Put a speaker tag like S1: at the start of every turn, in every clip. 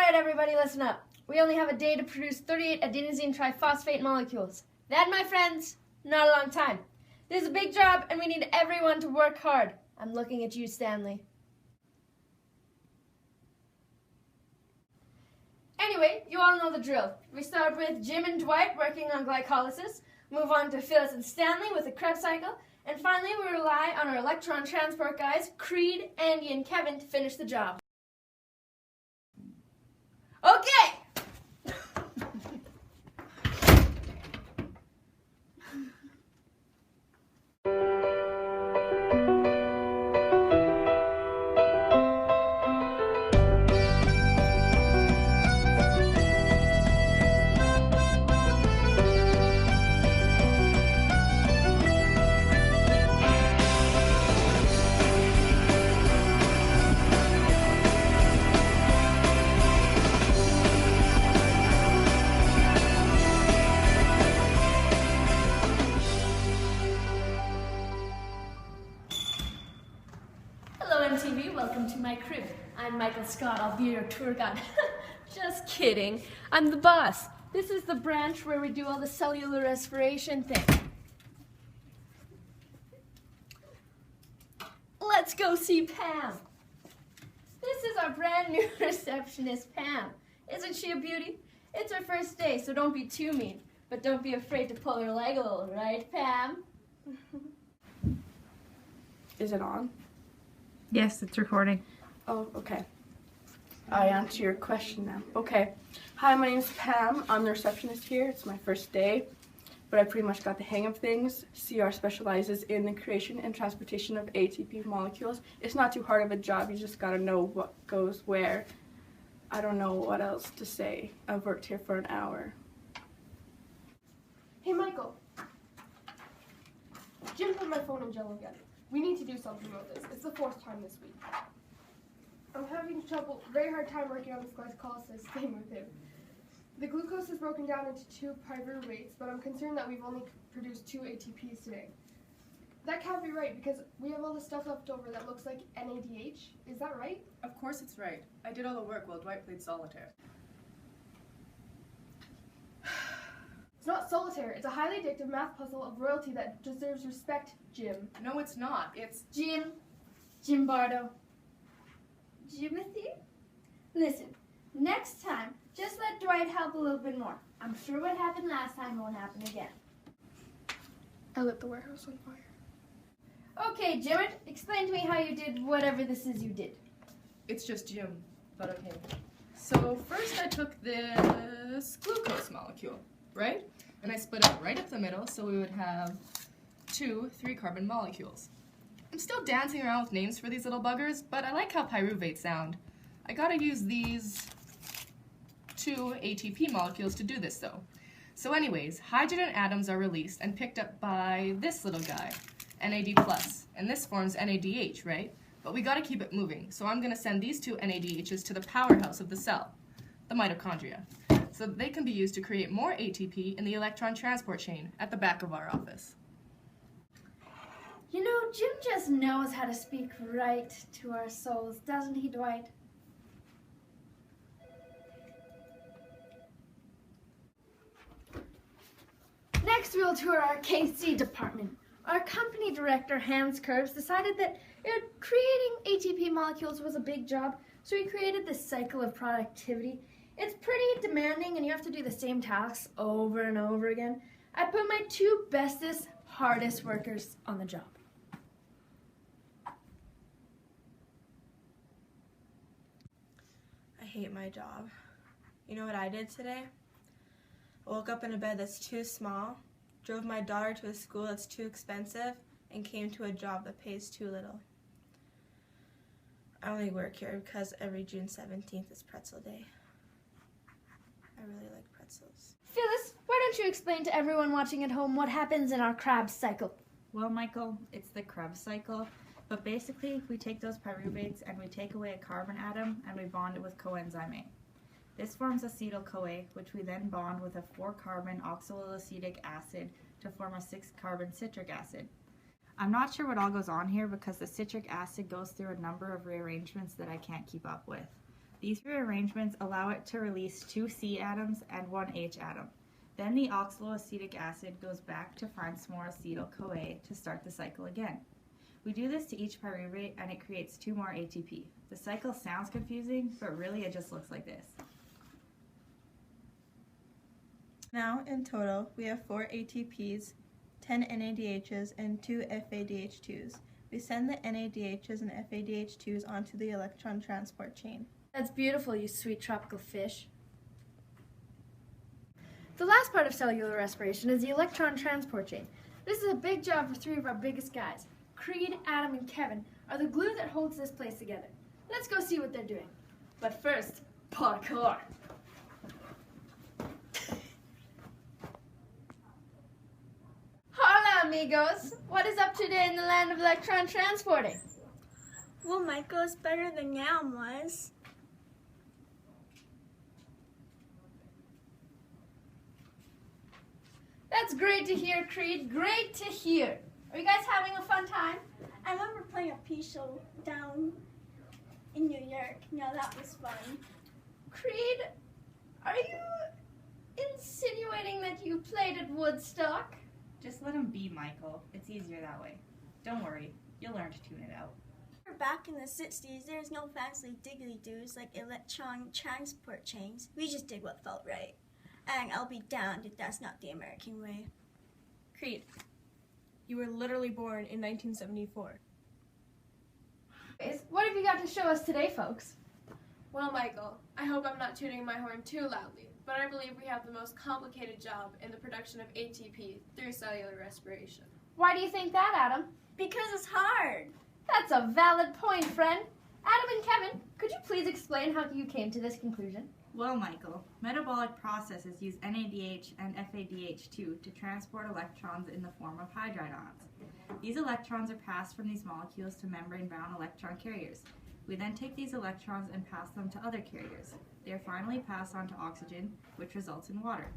S1: Alright everybody, listen up. We only have a day to produce 38 adenosine triphosphate molecules. That, my friends, not a long time. This is a big job and we need everyone to work hard. I'm looking at you, Stanley. Anyway, you all know the drill. We start with Jim and Dwight working on glycolysis, move on to Phyllis and Stanley with the Krebs cycle, and finally we rely on our electron transport guys, Creed, Andy, and Kevin to finish the job. Okay! TV, welcome to my crib. I'm Michael Scott, I'll be your tour guide. Just kidding, I'm the boss. This is the branch where we do all the cellular respiration thing. Let's go see Pam. This is our brand new receptionist, Pam. Isn't she a beauty? It's her first day, so don't be too mean. But don't be afraid to pull her leg a little, right, Pam?
S2: Is it on?
S3: Yes, it's recording.
S2: Oh, okay. I answer your question now. Okay. Hi, my name's Pam. I'm the receptionist here. It's my first day, but I pretty much got the hang of things. CR specializes in the creation and transportation of ATP molecules. It's not too hard of a job. You just gotta know what goes where. I don't know what else to say. I've worked here for an hour.
S4: Hey, Michael. Jim put my phone in jello again. We need to do something about this. It's the 4th time this week. I'm having trouble, very hard time working on this glycolysis thing with him. The glucose is broken down into 2 pyruvates, but I'm concerned that we've only produced 2 ATPs today. That can't be right because we have all the stuff left over that looks like NADH. Is that right?
S5: Of course it's right. I did all the work while Dwight played solitaire.
S4: It's not solitaire. It's a highly addictive math puzzle of royalty that deserves respect, Jim.
S5: No, it's not. It's...
S1: Jim Bardo. Jimothy? Listen, next time, just let Dwight help a little bit more. I'm sure what happened last time won't happen again.
S4: I lit the warehouse on fire.
S1: Okay, Jim, explain to me how you did whatever this is you did.
S5: It's just Jim, but okay. So first I took this glucose molecule, right? And I split it right up the middle so we would have 2 3-carbon molecules. I'm still dancing around with names for these little buggers, but I like how pyruvates sound. I gotta use these 2 ATP molecules to do this though. So anyways, hydrogen atoms are released and picked up by this little guy, NAD+, and this forms NADH, right? But we gotta keep it moving, so I'm gonna send these 2 NADHs to the powerhouse of the cell, the mitochondria, so that they can be used to create more ATP in the electron transport chain at the back of our office.
S1: You know, Jim just knows how to speak right to our souls, doesn't he, Dwight? Next, we'll tour our KC department. Our company director, Hans Kurbs, decided that creating ATP molecules was a big job, so he created this cycle of productivity. It's pretty demanding, and you have to do the same tasks over and over again. I put my 2 bestest, hardest workers on the job.
S6: I hate my job. You know what I did today? I woke up in a bed that's too small, drove my daughter to a school that's too expensive, and came to a job that pays too little. I only work here because every June 17th is pretzel day. I really like pretzels.
S1: Phyllis, why don't you explain to everyone watching at home what happens in our Krebs cycle?
S3: Well, Michael, it's the Krebs cycle, but basically we take those pyruvates and we take away a carbon atom and we bond it with coenzyme A. This forms acetyl-CoA, which we then bond with a 4-carbon oxaloacetic acid to form a 6-carbon citric acid. I'm not sure what all goes on here because the citric acid goes through a number of rearrangements that I can't keep up with. These rearrangements allow it to release 2 C atoms and 1 H atom. Then the oxaloacetic acid goes back to find some more acetyl-CoA to start the cycle again. We do this to each pyruvate and it creates 2 more ATP. The cycle sounds confusing, but really it just looks like this.
S6: Now, in total, we have 4 ATPs, 10 NADHs, and 2 FADH2s. We send the NADHs and FADH2s onto the electron transport chain.
S1: That's beautiful, you sweet tropical fish. The last part of cellular respiration is the electron transport chain. This is a big job for 3 of our biggest guys. Creed, Adam, and Kevin are the glue that holds this place together. Let's go see what they're doing. But first, parkour. Hola, amigos. What is up today in the land of electron transporting?
S7: Well, Michael's better than Yam was.
S1: That's great to hear, Creed. Great to hear. Are you guys having a fun time?
S7: I remember playing a peace show down in New York. Yeah, that was fun.
S1: Creed, are you insinuating that you played at Woodstock?
S3: Just let him be, Michael. It's easier that way. Don't worry, you'll learn to tune it out.
S7: Back in the 60s, there was no fancy diggly-doos like electron transport chains. We just did what felt right. And I'll be damned if that's not the American way.
S4: Creed, you were literally born in 1974.
S1: What have you got to show us today, folks?
S4: Well, Michael, I hope I'm not tooting my horn too loudly, but I believe we have the most complicated job in the production of ATP through cellular respiration.
S1: Why do you think that, Adam?
S7: Because it's hard.
S1: That's a valid point, friend. Adam and Kevin, could you please explain how you came to this conclusion?
S3: Well, Michael, metabolic processes use NADH and FADH2 to transport electrons in the form of hydride ions. These electrons are passed from these molecules to membrane-bound electron carriers. We then take these electrons and pass them to other carriers. They are finally passed on to oxygen, which results in water.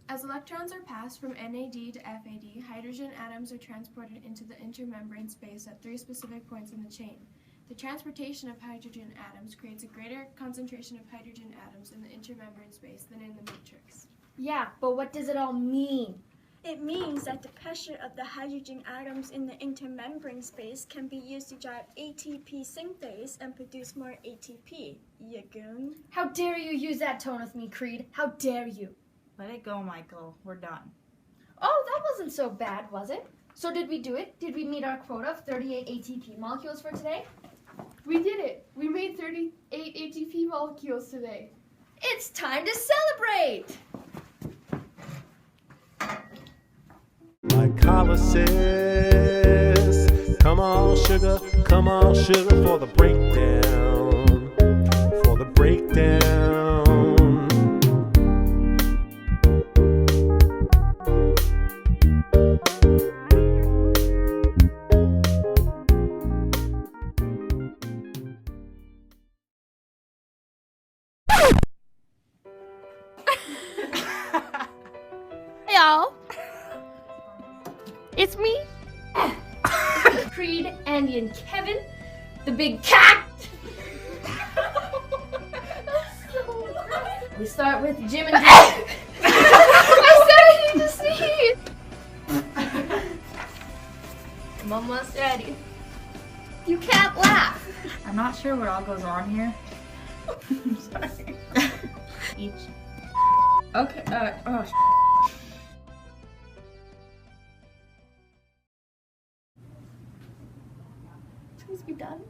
S4: As electrons are passed from NAD to FAD, hydrogen atoms are transported into the intermembrane space at 3 specific points in the chain. The transportation of hydrogen atoms creates a greater concentration of hydrogen atoms in the intermembrane space than in the matrix.
S1: Yeah, but what does it all mean?
S7: It means that the pressure of the hydrogen atoms in the intermembrane space can be used to drive ATP synthase and produce more ATP. Ya goon.
S1: How dare you use that tone with me, Creed? How dare you?
S3: Let it go, Michael. We're done.
S1: Oh, that wasn't so bad, was it? So did we do it? Did we meet our quota of 38 ATP molecules for today?
S4: We did it! We made 38 ATP molecules today.
S1: It's time to celebrate!
S8: Glycolysis. Come on, sugar, for the breakdown. For the breakdown.
S1: Hey y'all! It's me, Creed, Andy, and Kevin, the big cat! We start with Jim and Jack. I said I need to sneeze! I'm almost ready. You can't laugh!
S3: I'm not sure what all goes on here. I'm sorry. Each.
S2: Okay,
S1: Please be done.